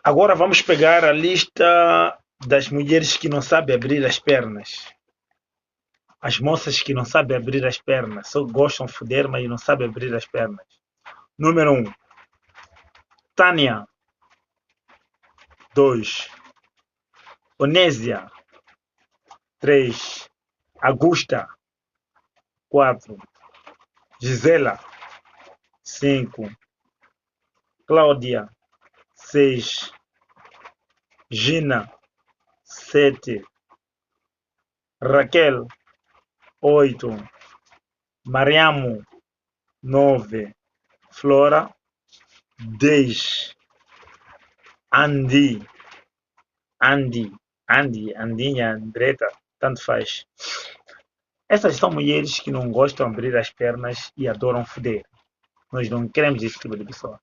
Agora vamos pegar a lista das mulheres que não sabem abrir as pernas. As moças que não sabem abrir as pernas. Só gostam de foder, mas não sabem abrir as pernas. Número 1. Tânia. 2. Onésia. 3. Augusta. 4. Gisela. 5. Cláudia. 6. Gina. 7. Raquel. 8. Mariamo. 9. Flora. 10. Andinha, Andreta, tanto faz. Essas são mulheres que não gostam de abrir as pernas e adoram foder. Nós não queremos esse tipo de pessoa.